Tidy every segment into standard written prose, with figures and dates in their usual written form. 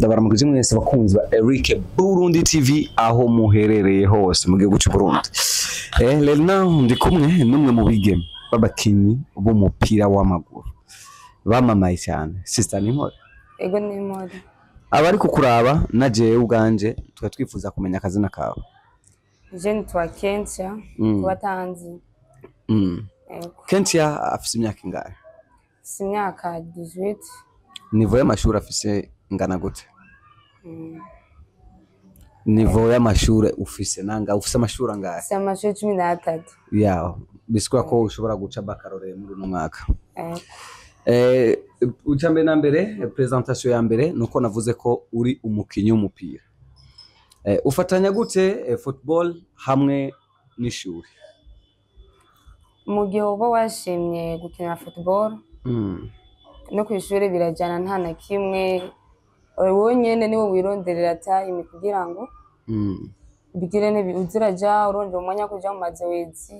ndabaramukije mwese bakunzi ba Eric Burundi TV aho muherereye hose mu gihugu cy'u Burundi. Rero ndi kumwe n'umwe mu bigeme babakinyi b'umupira w'amaguru bamamaye cyane. Sister Nimore. Ego Nimore. Abari kukuraba na jewe ubwanje twifuza kumenya akazina kawe. Je nitwa Kentia kubatanzi. Kentia afise imyaka ingahe? Si imyaka 18. Niveau y'amashuri afise ingana gute? Niveau y'amashuri ufise nanga ufise amashuri angahe? Si amashuri 13. Yeah, bisikura ko ushobora guca baccalaureate muri uno mwaka. Ujambe na mbere presentation ya mbere nuko navuze ko uri umukinyi w'umupira. Ufatanya gute football hamwe n'ishuri? Mu gihe uba washimye gukina football no kwishuri birajana nta na kimwe wonyene niwe wironderera time kugira ngo bigire ne uziraja urondera umwanya kuja mu mazewezi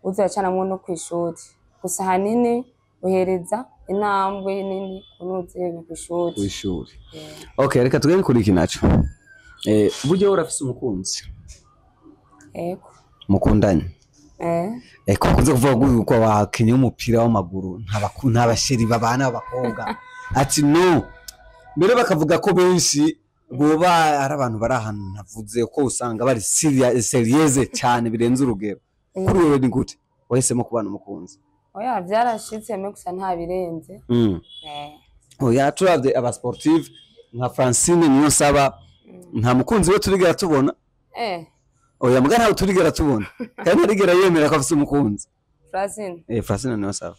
uziracana mu no kwishuri gusa hanini uhereza intambwe nini kunuze kwishuri. Okay, reka tugende kuri iki naco. Buryo urafise umukunzi? Ego. Mukundanye? Kukunze kuvuga ko abakinyi b'umupira w'amaguru ntabasheri babana b'abakobwa ati no mbere bakavuga ko benshi boba ari abantu bari ahantu navuze ko usanga bari serieze cyane birenze urugero. Kuri wewe ni gute wahisemo kubana umukunzi? Oya byarashitse me gusa nta birenze. Oya turavye aba sportive nka Francine niyo saba nta mukunzi we turigera tubona. Oya mbwa ntawe turigera tubona kandi arigera yemera ko afise umukunzi. Francine. Francine niyo saba.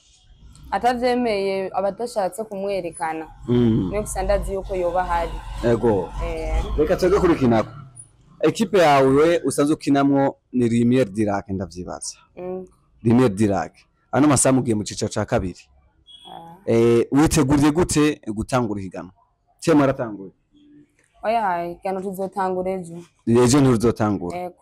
Atavyemeye abadashatse kumwerekana. Niyo gusa ndazi yuko yoba hari. Ego. Reka twege kuri kinako. Equipe yawe usanzwe ukinamwo ni Lumiere Dirac ndavyibaza. Lumiere Dirac. Ano masamu giye mu cicaro ca kabiri. Witeguriye gute gutangura higanwa? Cyema aratanguye. Oya higano tuzotangura ejo. Ejo ntuzotangura. Ego.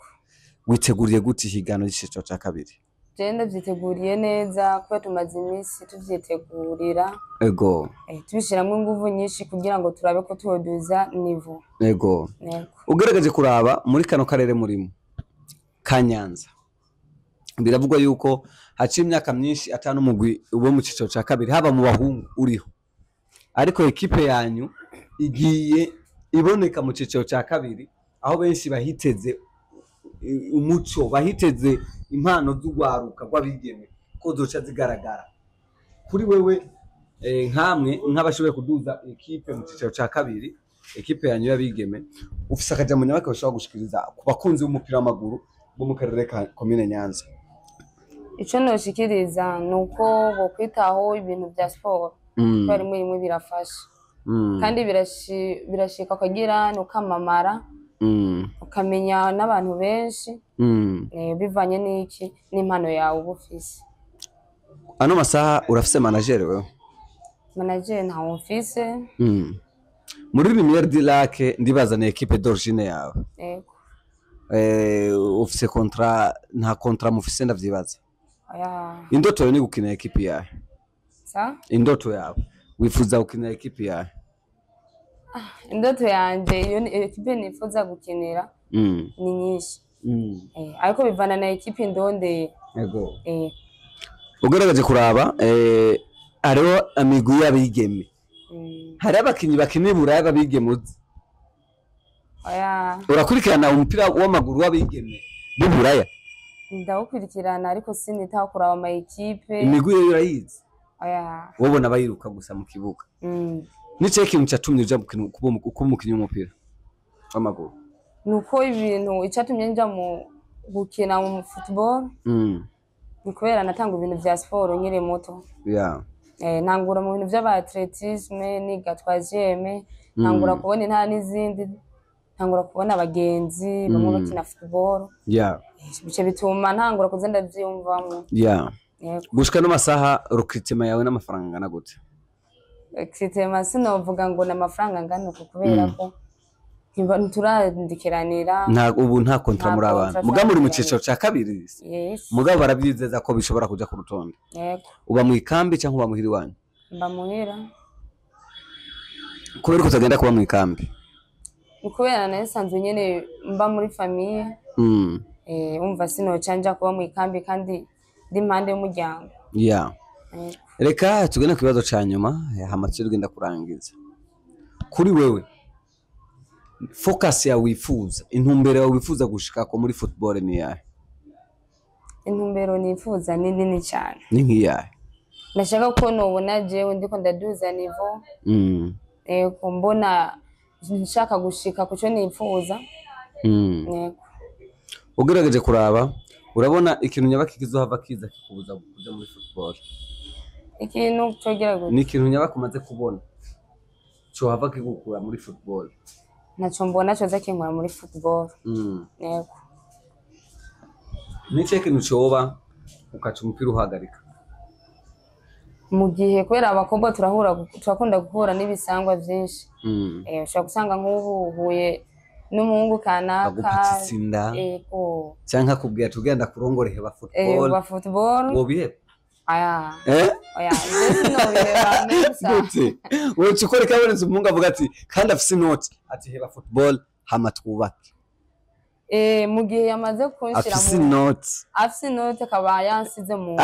Witeguriye gute higano y'icicaro ca kabiri? Jenda vyiteguriye neza kuko tumaze iminsi tuvyitegurira. Ego. Tubishiramwe inguvu nyinshi kugira ngo turabe ko tuyoduza niveau. Ego. Ugeragaje kuraba muri kano karere murimo Kanyanza. Biravugwa yuko haci imyaka myinshi atanu mugwi ubo mu cicaro ca kabiri haba mu bahungu uriho. Ariko equipe yanyu igiye iboneka mu cicaro ca kabiri aho benshi bahiteze umuco bahiteze impano z'ugwaruka rw'abigeme ko zoca zigaragara. Kuri wewe nkamwe nk'abashoboye kuduza equipe mu cicaro ca kabiri equipe yanyu y'abigeme ufise akajambo nyabaka bashobora gushikiriza ku bakunzi b'umupira w'amaguru bo mu karere ka commune Nyanza? Ico noshikiriza nuko bo kwitaho ibintu bya sport bari muri birafasha kandi birashika kugira no kamamara ukamenya n'abantu benshi bivanye n'iki n'impano yawe ubufise. Ano masaha urafise manager wewe? Manager nta office. Muri Lumiere Dirac ndibaza na equipe d'origine yawe. Ego. Ufise contrat nta contrat mufise ndavyibaza. Aya. Indoto ni gukina equipe yawe? Sa? Indoto yawe wifuza gukina equipe yawe? Indoto yanje iyo equipe nifuza gukinira ni nyinshi. Ariko bivana na equipe ndonde. Ego. Ugeragaje kuraba ariho amigwi y'abigeme. Hari abakinyi bakinira Buraya babigeme. Oya. Urakurikirana umupira w'amaguru w'abigeme mu Buraya? Ndawukurikirana ariko sinitaho kuraba ama equipe. Imigwi yo urayizi? Oya. Wobona bayiruka gusa mu kibuga. Nice kintu cyatumye uja kuba umukinyi w'umupira w'amaguru? Nuko ibintu icatumye nja mu gukina mu football nikubera natanga ibintu vya sport nyire muto. Ntangura mu bintu vy'abaatletisme niga 3e ntangura kubona intara n'izindi ntangura kubona abagenzi bamwe bakina football. Bice bituma ntangura kuza ndavyumvamwo. Gushika no masaha recruitment yawe n'amafaranga ngana gute? Recruitment sinovuga ngo n'amafaranga ngana kubera ko ntiturandikiranira. Ubu nta contrat muri abantu. Muga muri mu cicaro ca kabiri. Muga barabyizeza ko bishobora kuja ku rutonde. Uba mu ikambi cyangwa uba muhiri wanyu? Mba muhira. kubera ko utagenda kuba mu ikambi kubera nasanzwe nyene mba muri famille umva sinocanja kuba mu ikambi kandi ndi impande y'umuryango. Reka tugenda ku kibazo ca nyuma hamatsiro genda kurangiza kuri wewe focus ya wifuza intumbero ya wifuza gushika ko muri football ni yahe? Intumbero nifuza ni nini cyane. Ni nkiyahe? Ndashaka ko nobona jewe ndiko ndaduza niveau ko mbona nshaka gushika kuco nifuza. Ugerageje kuraba urabona ikintu nyabaki kizohava kiza kikubuza kuja muri football. Ikintu cogera gute? Ni ikintu nyabaki umaze kubona cyo hava kigukura muri football. Naco mbona cyo zakinkura muri football. Yego. Ni cyo kintu coba ukaca umupira uhagarika. Mu gihe kwera abakobwa turakunda guhura n'ibisangwa byinshi. Ushaka gusanga nk'ubu huye n'umuhungu kanaka ego cyangwa kubwira tugenda kurongore heba football ba football wobiye aya no biheba neza wowe ukore kabonetse umuhungu avuga ati kandi afise note ati heba football hama twubake mu gihe yamaze kunshira mu afise note akaba yansize mu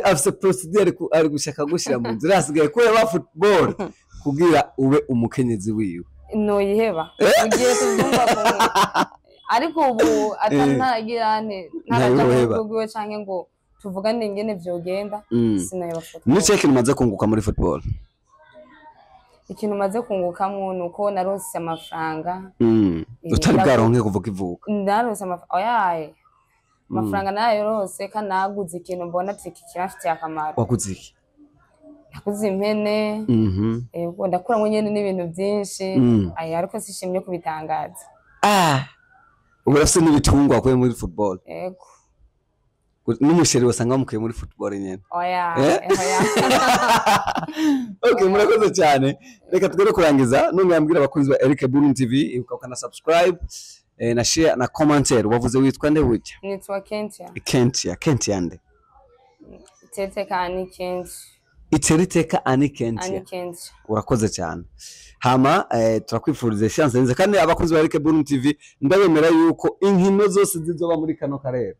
afise procedure ari gushaka gushira mu nzira asigaye ko heba football kugira ube umukenyezi wiwe no yiheba ugiye kuzumva ko ariko ubu atanagirane naraje canke ngo tuvugane ingene vyogenda sinayo football. Ni cyo kintu maze kunguka muri football? Ikintu maze kungukamwo nuko narose amafaranga utari bwaronke kuvuga ivuka. Narose amafaranga amafaranga nayo rose kanaguze ikintu mbona ati kirafite akamaro. Waguze iki? Nakuze impene ego ndakuramwe nyene n'ibintu byinshi ariko sishimye kubitangaza. Urafise n'ibitungwa kwe muri football? Ego. N'umusheri wasanga mukuye muri football nyene? Oya. Okay, murakoze cyane. Reka tugere kurangiza none yambwira abakunzi ba Eric Burundi TV ukakana subscribe na share na commentaire. Wavuze witwa nde witwa? Nitwa Kentia. Kentia nde? Iteriteka Ani Kentia. Iteriteka Ani Kentia. Urakoze cyane. Hama turakwifuriza chance nziza kandi abakunzi ba Eric Burundi TV ndabemera yuko inkino zose zizoba muri kano karere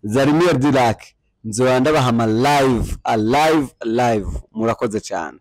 Zarimir Dirac nzobanda bahama live murakoze cyane.